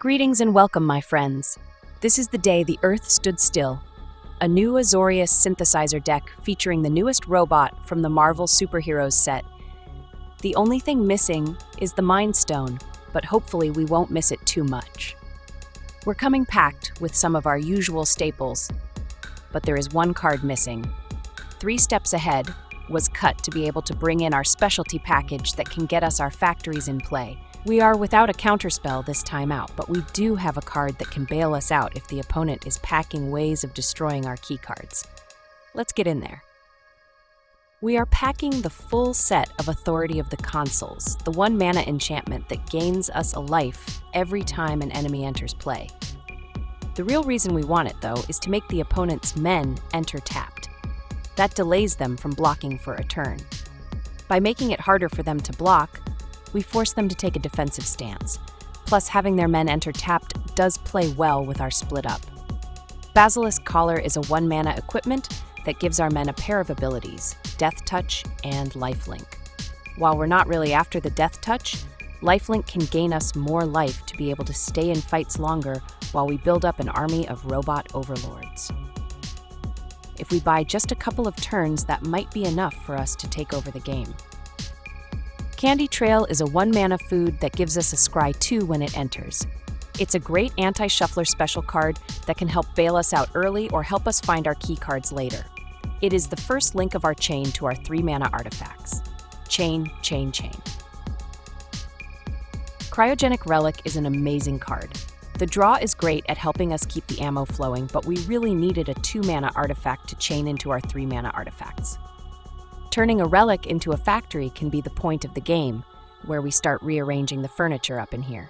Greetings and welcome, my friends. This is the day the Earth stood still. A new Azorius Synthesizer deck featuring the newest robot from the Marvel superheroes set. The only thing missing is the Mind Stone, but hopefully we won't miss it too much. We're coming packed with some of our usual staples, but there is one card missing. 3 steps ahead was cut to be able to bring in our specialty package that can get us our factories in play. We are without a counterspell this time out, but we do have a card that can bail us out if the opponent is packing ways of destroying our key cards. Let's get in there. We are packing the full set of Authority of the Consuls, the 1-mana enchantment that gains us a life every time an enemy enters play. The real reason we want it, though, is to make the opponent's men enter tapped. That delays them from blocking for a turn. By making it harder for them to block, we force them to take a defensive stance. Plus, having their men enter tapped does play well with our split up. Basilisk Collar is a 1-mana equipment that gives our men a pair of abilities, Death Touch and Lifelink. While we're not really after the Death Touch, Lifelink can gain us more life to be able to stay in fights longer while we build up an army of Robot Overlords. If we buy just a couple of turns, that might be enough for us to take over the game. Candy Trail is a 1-mana food that gives us a Scry 2 when it enters. It's a great anti-shuffler special card that can help bail us out early or help us find our key cards later. It is the first link of our chain to our 3-mana artifacts. Chain, chain, chain. Cryogen Relic is an amazing card. The draw is great at helping us keep the ammo flowing, but we really needed a 2-mana artifact to chain into our 3-mana artifacts. Turning a relic into a factory can be the point of the game, where we start rearranging the furniture up in here.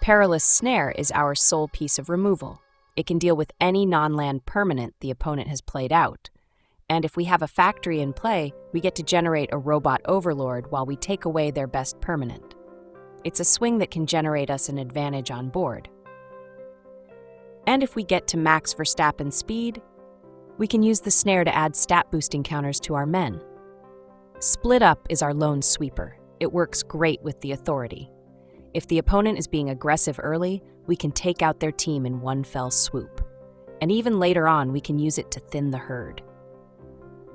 Perilous Snare is our sole piece of removal. It can deal with any non-land permanent the opponent has played out. And if we have a factory in play, we get to generate a Robot Overlord while we take away their best permanent. It's a swing that can generate us an advantage on board. And if we get to max Verstappen speed, we can use the snare to add stat boosting counters to our men. Split Up is our lone sweeper. It works great with the Authority. If the opponent is being aggressive early, we can take out their team in one fell swoop. And even later on, we can use it to thin the herd.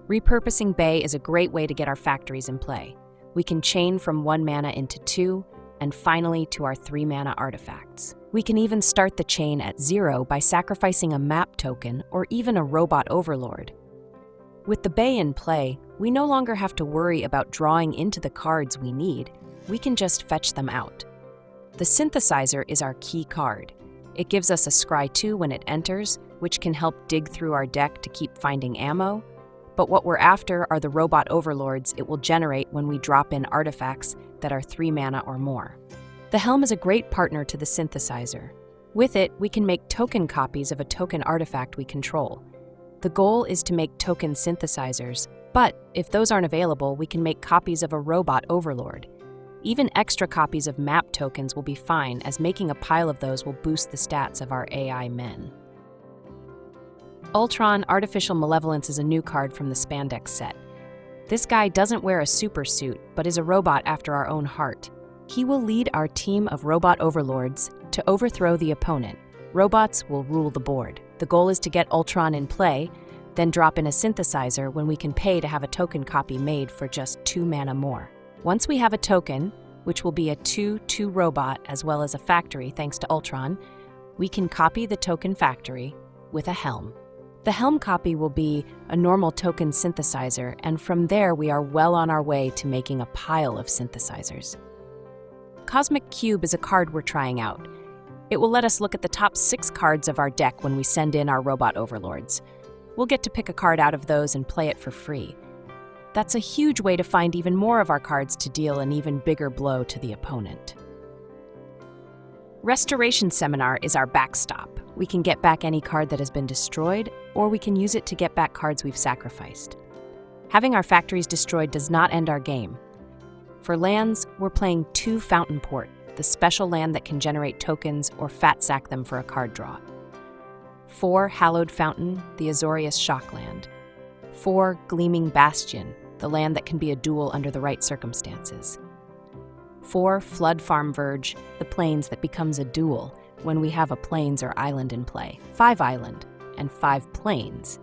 Repurposing Bay is a great way to get our factories in play. We can chain from 1 mana into 2, and finally to our 3-mana artifacts. We can even start the chain at 0 by sacrificing a map token or even a Robot Overlord. With the Bay in play, we no longer have to worry about drawing into the cards we need. We can just fetch them out. The Synthesizer is our key card. It gives us a Scry 2 when it enters, which can help dig through our deck to keep finding ammo. But what we're after are the Robot Overlords it will generate when we drop in artifacts that are 3 mana or more. The Helm is a great partner to the Synthesizer. With it, we can make token copies of a token artifact we control. The goal is to make token synthesizers, but if those aren't available, we can make copies of a Robot Overlord. Even extra copies of map tokens will be fine, as making a pile of those will boost the stats of our AI men. Ultron Artificial Malevolence is a new card from the Spandex set. This guy doesn't wear a super suit, but is a robot after our own heart. He will lead our team of Robot Overlords to overthrow the opponent. Robots will rule the board. The goal is to get Ultron in play, then drop in a Synthesizer when we can pay to have a token copy made for just 2 mana more. Once we have a token, which will be a 2/2 robot as well as a factory thanks to Ultron, we can copy the token factory with a Helm. The Helm copy will be a normal token synthesizer, and from there we are well on our way to making a pile of synthesizers. Cosmic Cube is a card we're trying out. It will let us look at the top 6 cards of our deck when we send in our Robot Overlords. We'll get to pick a card out of those and play it for free. That's a huge way to find even more of our cards to deal an even bigger blow to the opponent. Restoration Seminar is our backstop. We can get back any card that has been destroyed, or we can use it to get back cards we've sacrificed. Having our factories destroyed does not end our game. For lands, we're playing 2 Fountainport, the special land that can generate tokens or fat sack them for a card draw. 4 Hallowed Fountain, the Azorius Shockland. 4 Gleaming Bastion, the land that can be a duel under the right circumstances. 4 Floodfarm Verge, the plains that becomes a duel, when we have a plains or island in play. 5 island and 5 plains.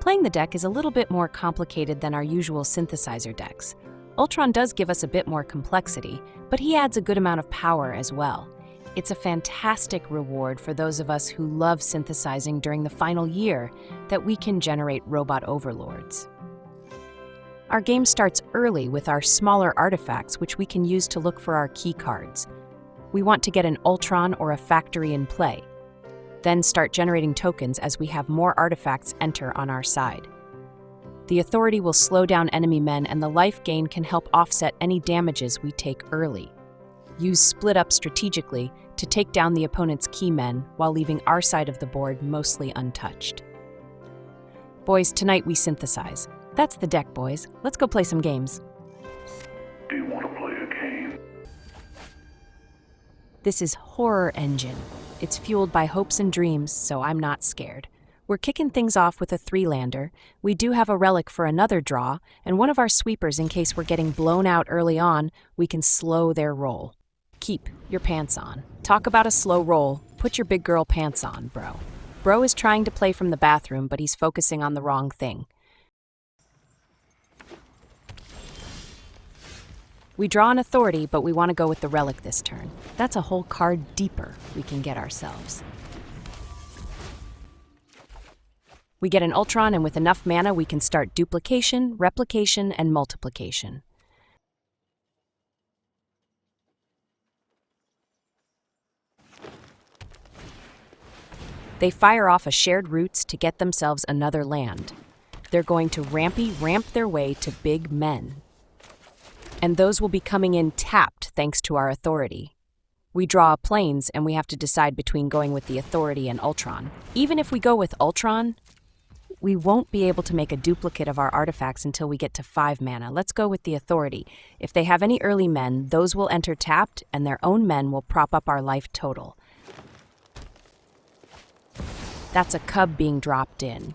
Playing the deck is a little bit more complicated than our usual synthesizer decks. Ultron does give us a bit more complexity, but he adds a good amount of power as well. It's a fantastic reward for those of us who love synthesizing during the final year that we can generate Robot Overlords. Our game starts early with our smaller artifacts, which we can use to look for our key cards. We want to get an Ultron or a factory in play, then start generating tokens as we have more artifacts enter on our side. The authority will slow down enemy men, and the life gain can help offset any damages we take early. Use split up strategically to take down the opponent's key men while leaving our side of the board mostly untouched. Boys, tonight we synthesize. That's the deck, boys. Let's go play some games. Do you want to play a game? This is Horror Engine. It's fueled by hopes and dreams, so I'm not scared. We're kicking things off with a 3-lander. We do have a relic for another draw, and one of our sweepers in case we're getting blown out early on, we can slow their roll. Keep your pants on. Talk about a slow roll. Put your big girl pants on, bro. Bro is trying to play from the bathroom, but he's focusing on the wrong thing. We draw an authority, but we want to go with the relic this turn. That's a whole card deeper we can get ourselves. We get an Ultron, and with enough mana, we can start duplication, replication, and multiplication. They fire off a shared roots to get themselves another land. They're going to ramp their way to big men. And those will be coming in tapped thanks to our authority. We draw a plains, and we have to decide between going with the authority and Ultron. Even if we go with Ultron, we won't be able to make a duplicate of our artifacts until we get to 5 mana. Let's go with the authority. If they have any early men, those will enter tapped, and their own men will prop up our life total. That's a cub being dropped in.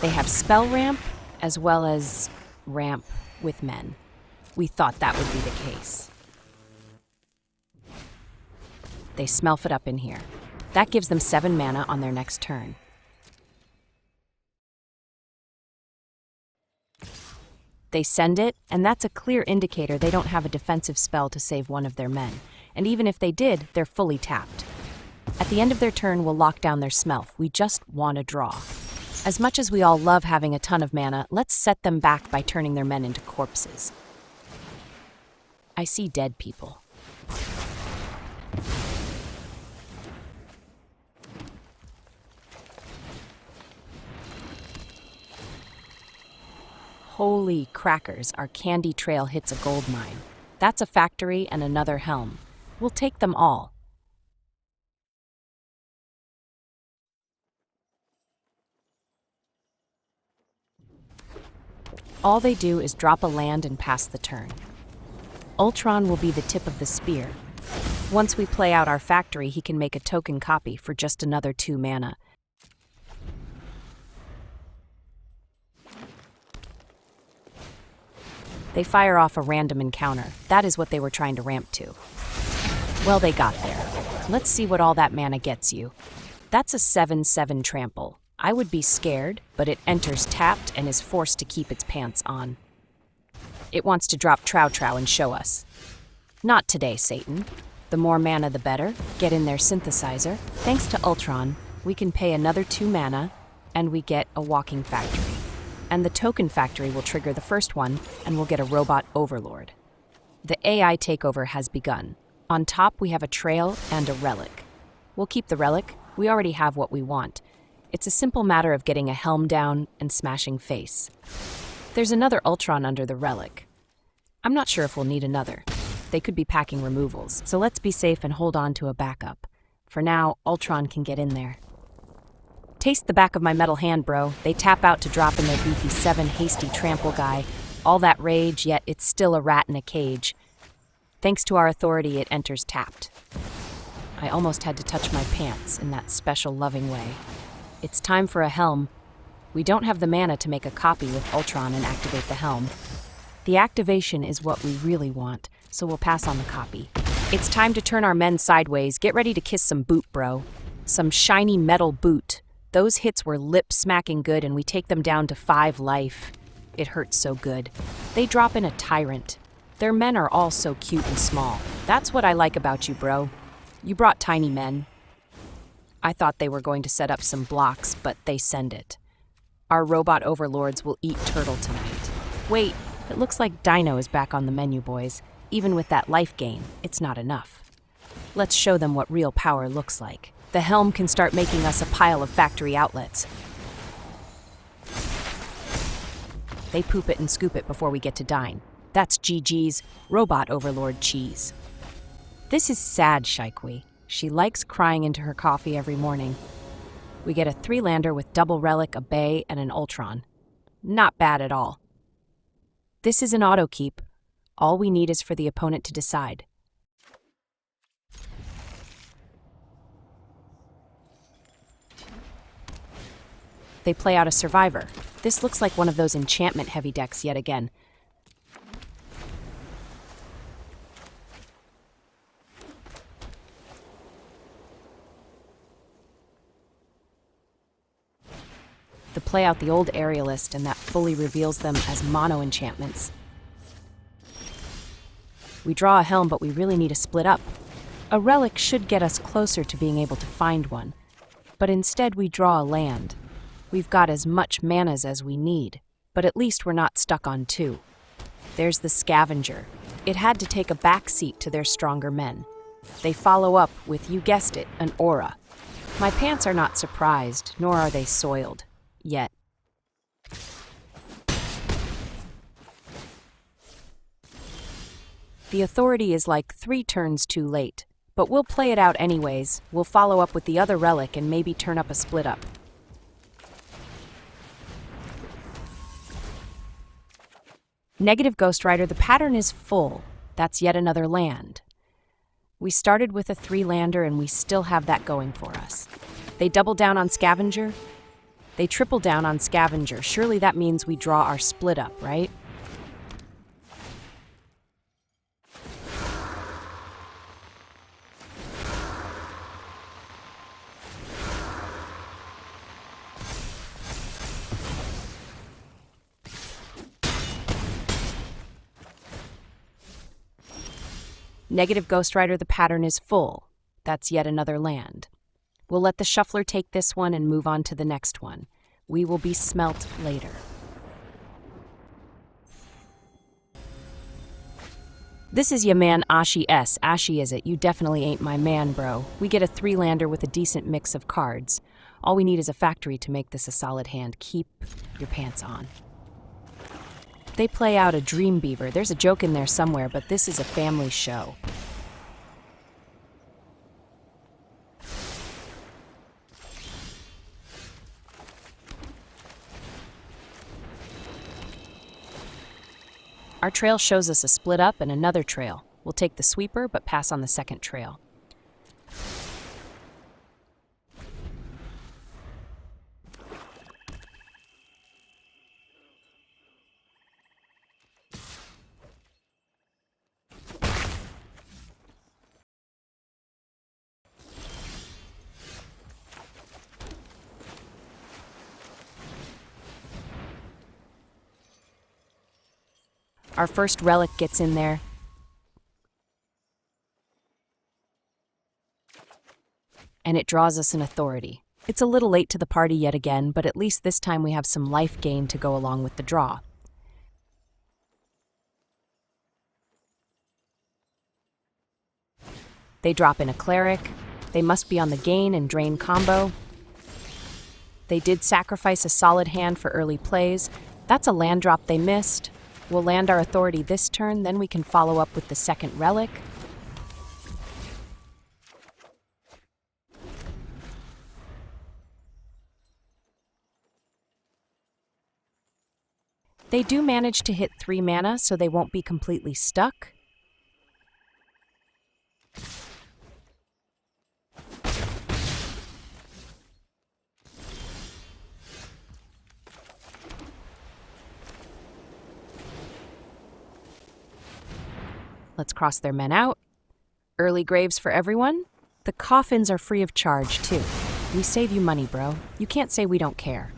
They have spell ramp as well as ramp with men. We thought that would be the case. They smell it up in here. That gives them 7 mana on their next turn. They send it, and that's a clear indicator they don't have a defensive spell to save one of their men. And even if they did, they're fully tapped. At the end of their turn, we'll lock down their smelf. We just want to draw. As much as we all love having a ton of mana, let's set them back by turning their men into corpses. I see dead people. Holy crackers, our candy trail hits a gold mine. That's a factory and another helm. We'll take them all. All they do is drop a land and pass the turn. Ultron will be the tip of the spear. Once we play out our factory, he can make a token copy for just another 2 mana. They fire off a random encounter. That is what they were trying to ramp to. Well, they got there. Let's see what all that mana gets you. That's a 7/7 trample. I would be scared, but it enters tapped and is forced to keep its pants on. It wants to drop Trow and show us. Not today, Satan. The more mana, the better. Get in there, Synthesizer. Thanks to Ultron, we can pay another 2 mana, and we get a walking factory. And the token factory will trigger the first one, and we'll get a Robot Overlord. The AI takeover has begun. On top, we have a trail and a relic. We'll keep the relic. We already have what we want. It's a simple matter of getting a helm down and smashing face. There's another Ultron under the relic. I'm not sure if we'll need another. They could be packing removals, so let's be safe and hold on to a backup. For now, Ultron can get in there. Taste the back of my metal hand, bro. They tap out to drop in their beefy 7 hasty trample guy. All that rage, yet it's still a rat in a cage. Thanks to our authority, it enters tapped. I almost had to touch my pants in that special loving way. It's time for a helm. We don't have the mana to make a copy with Ultron and activate the helm. The activation is what we really want, so we'll pass on the copy. It's time to turn our men sideways. Get ready to kiss some boot, bro. Some shiny metal boot. Those hits were lip-smacking good, and we take them down to 5 life. It hurts so good. They drop in a tyrant. Their men are all so cute and small. That's what I like about you, bro. You brought tiny men. I thought they were going to set up some blocks, but they send it. Our Robot Overlords will eat turtle tonight. Wait, it looks like Dino is back on the menu, boys. Even with that life gain, it's not enough. Let's show them what real power looks like. The Helm can start making us a pile of factory outlets. They poop it and scoop it before we get to dine. That's GG's Robot Overlord cheese. This is sad, Shaikwi. She likes crying into her coffee every morning. We get a 3-lander with double relic, a Bay, and an Ultron. Not bad at all. This is an auto keep. All we need is for the opponent to decide. They play out a Survivor. This looks like one of those enchantment-heavy decks yet again. They play out the old Aerialist, and that fully reveals them as mono enchantments. We draw a Helm, but we really need to split up. A relic should get us closer to being able to find one, but instead we draw a land. We've got as much manas as we need, but at least we're not stuck on 2. There's the Scavenger. It had to take a back seat to their stronger men. They follow up with, you guessed it, an Aura. My pants are not surprised, nor are they soiled. Yet. The Authority is like 3 turns too late, but we'll play it out anyways. We'll follow up with the other relic and maybe turn up a split up. Negative Ghost Rider, the pattern is full. That's yet another land. We started with a 3-lander and we still have that going for us. They double down on Scavenger. They triple down on Scavenger. Surely that means we draw our split up, right? Negative Ghost Rider, the pattern is full. That's yet another land. We'll let the Shuffler take this one and move on to the next one. We will be smelt later. This is ya man Ashi S. Ashi is it? You definitely ain't my man, bro. We get a 3-lander with a decent mix of cards. All we need is a factory to make this a solid hand. Keep your pants on. They play out a Dream Beaver. There's a joke in there somewhere, but this is a family show. Our trail shows us a split up and another trail. We'll take the sweeper, but pass on the second trail. Our first relic gets in there. And it draws us an Authority. It's a little late to the party yet again, but at least this time we have some life gain to go along with the draw. They drop in a Cleric. They must be on the gain and drain combo. They did sacrifice a solid hand for early plays. That's a land drop they missed. We'll land our Authority this turn, then we can follow up with the second relic. They do manage to hit 3 mana, so they won't be completely stuck. Let's cross their men out. Early graves for everyone? The coffins are free of charge, too. We save you money, bro. You can't say we don't care.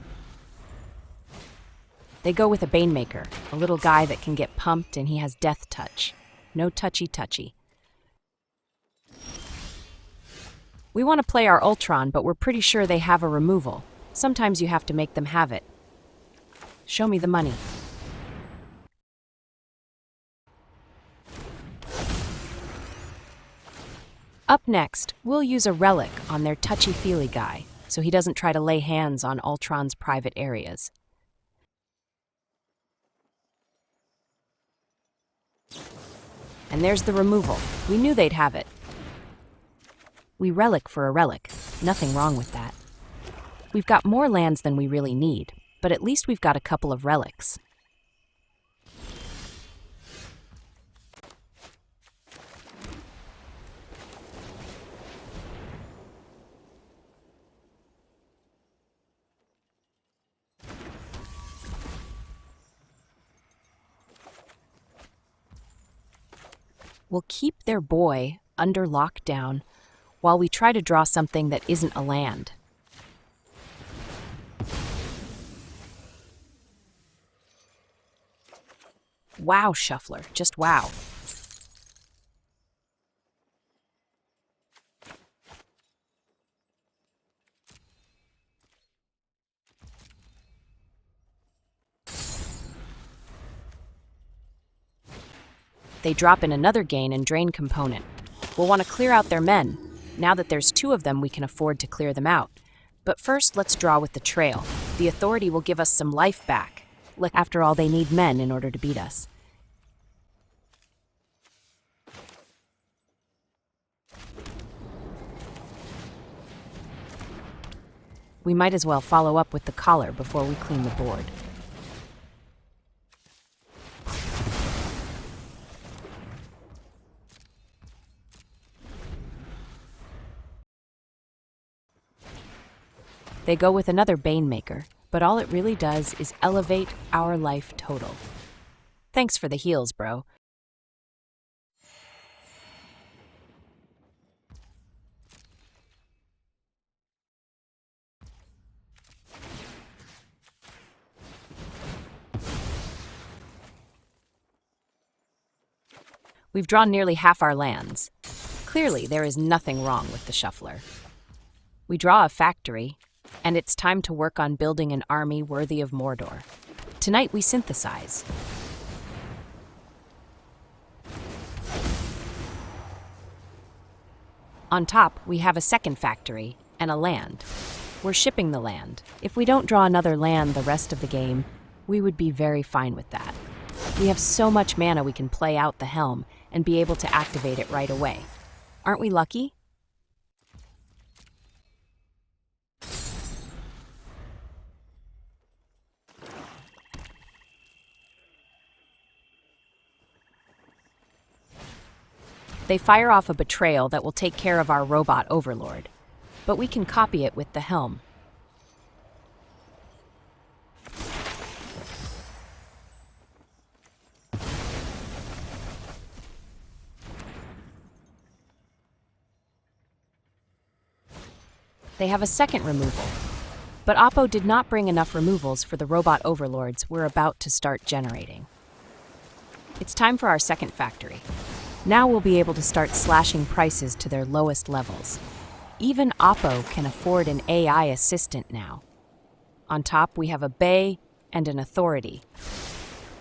They go with a Banemaker, a little guy that can get pumped and he has death touch. No touchy-touchy. We want to play our Ultron, but we're pretty sure they have a removal. Sometimes you have to make them have it. Show me the money. Up next, we'll use a relic on their touchy-feely guy, so he doesn't try to lay hands on Ultron's private areas. And there's the removal. We knew they'd have it. We relic for a relic. Nothing wrong with that. We've got more lands than we really need, but at least we've got a couple of relics. We'll keep their boy under lockdown while we try to draw something that isn't a land. Wow, Shuffler, just wow. They drop in another gain and drain component. We'll want to clear out their men. Now that there's 2 of them, we can afford to clear them out. But first, let's draw with the trail. The authority will give us some life back. Look, after all, they need men in order to beat us. We might as well follow up with the collar before we clean the board. They go with another Banemaker, but all it really does is elevate our life total. Thanks for the heals, bro. We've drawn nearly half our lands. Clearly, there is nothing wrong with the Shuffler. We draw a factory, and it's time to work on building an army worthy of Mordor. Tonight we synthesize. On top, we have a second factory and a land. We're shipping the land. If we don't draw another land the rest of the game, we would be very fine with that. We have so much mana we can play out the Helm and be able to activate it right away. Aren't we lucky? They fire off a betrayal that will take care of our Robot Overlord, but we can copy it with the Helm. They have a second removal, but Oppo did not bring enough removals for the Robot Overlords we're about to start generating. It's time for our second factory. Now we'll be able to start slashing prices to their lowest levels. Even Oppo can afford an AI assistant now. On top, we have a Bay and an Authority.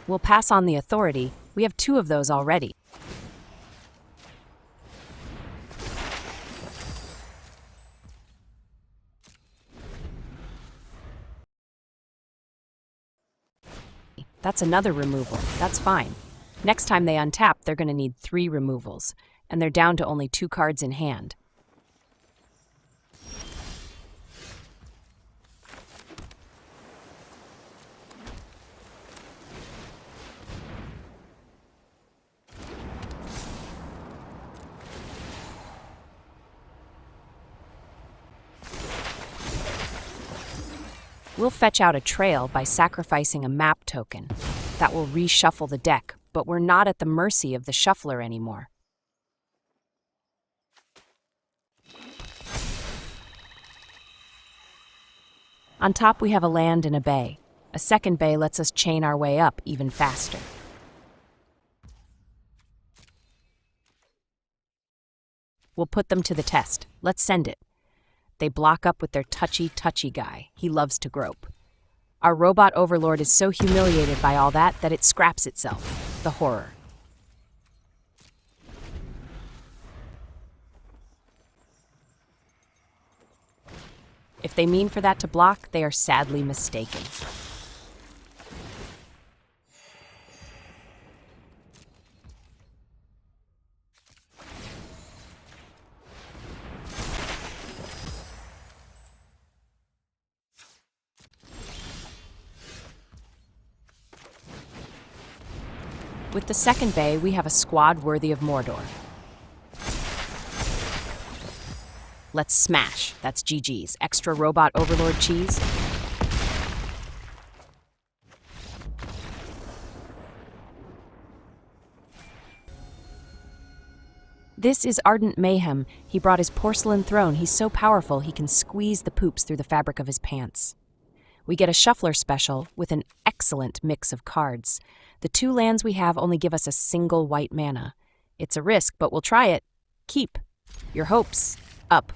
We'll pass on the Authority. We have 2 of those already. That's another removal. That's fine. Next time they untap, they're going to need 3 removals, and they're down to only 2 cards in hand. We'll fetch out a trail by sacrificing a map token. That will reshuffle the deck, but we're not at the mercy of the Shuffler anymore. On top, we have a land and a bay. A second bay lets us chain our way up even faster. We'll put them to the test. Let's send it. They block up with their touchy guy. He loves to grope. Our Robot Overlord is so humiliated by all that it scraps itself. The horror. If they mean for that to block, they are sadly mistaken. With the second bay, we have a squad worthy of Mordor. Let's smash. That's GG's. Extra Robot Overlord cheese. This is Ardent Mayhem. He brought his porcelain throne. He's so powerful he can squeeze the poops through the fabric of his pants. We get a Shuffler special with an excellent mix of cards. The 2 lands we have only give us a single white mana. It's a risk, but we'll try it. Keep your hopes up.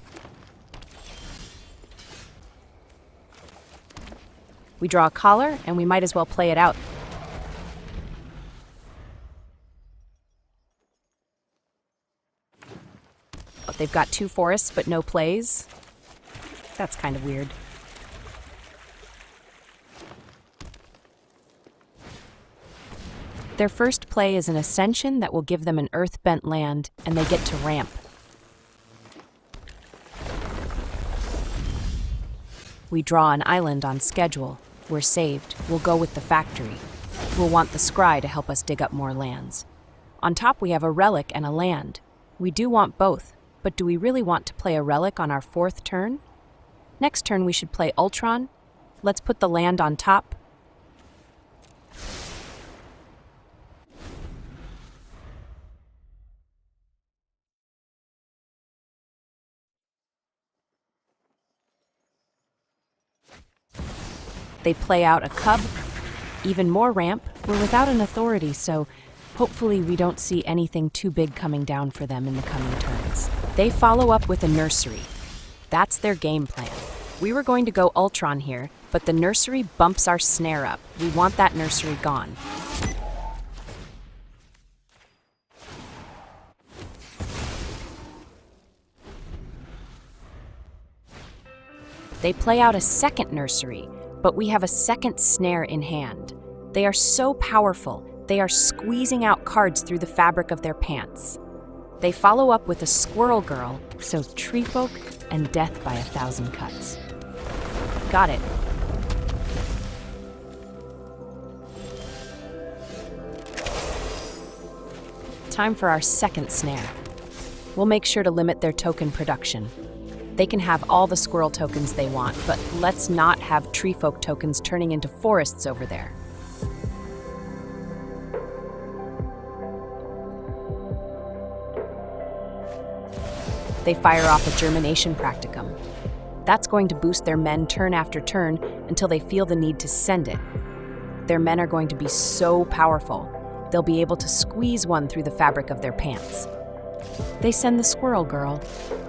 We draw a collar, and we might as well play it out. Oh, they've got 2 forests, but no plays. That's kind of weird. Their first play is an Ascension that will give them an Earth-bent land, and they get to ramp. We draw an island on schedule. We're saved. We'll go with the factory. We'll want the scry to help us dig up more lands. On top, we have a relic and a land. We do want both, but do we really want to play a relic on our 4th turn? Next turn, we should play Ultron. Let's put the land on top. They play out a cub, even more ramp. We're without an authority, so hopefully we don't see anything too big coming down for them in the coming turns. They follow up with a nursery. That's their game plan. We were going to go Ultron here, but the nursery bumps our snare up. We want that nursery gone. They play out a second nursery, but we have a second snare in hand. They are so powerful, they are squeezing out cards through the fabric of their pants. They follow up with a Squirrel Girl, so Tree Folk and Death by 1,000 Cuts. Got it. Time for our second snare. We'll make sure to limit their token production. They can have all the squirrel tokens they want, but let's not have tree folk tokens turning into forests over there. They fire off a germination practicum. That's going to boost their men turn after turn until they feel the need to send it. Their men are going to be so powerful, they'll be able to squeeze one through the fabric of their pants. They send the Squirrel Girl.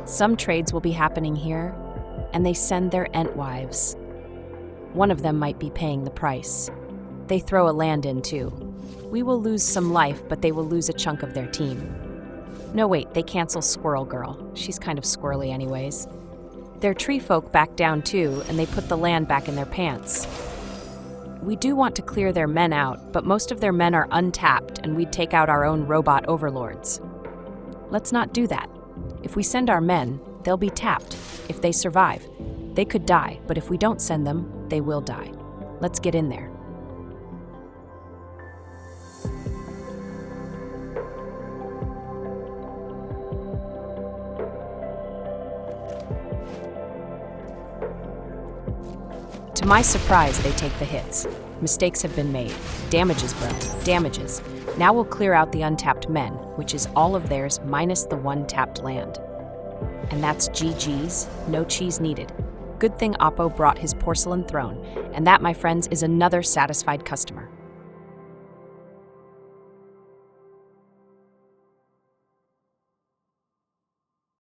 Some trades will be happening here, and they send their Entwives. One of them might be paying the price. They throw a land in too. We will lose some life, but they will lose a chunk of their team. No wait, they cancel Squirrel Girl. She's kind of squirrely anyways. Their tree folk back down too, and they put the land back in their pants. We do want to clear their men out, but most of their men are untapped, and we'd take out our own Robot Overlords. Let's not do that. If we send our men, they'll be tapped. If they survive, they could die, but if we don't send them, they will die. Let's get in there. To my surprise, they take the hits. Mistakes have been made. Damages, bro. Damages. Now we'll clear out the untapped men, which is all of theirs minus the one tapped land. And that's GG's, no cheese needed. Good thing Oppo brought his porcelain throne, and that, my friends, is another satisfied customer.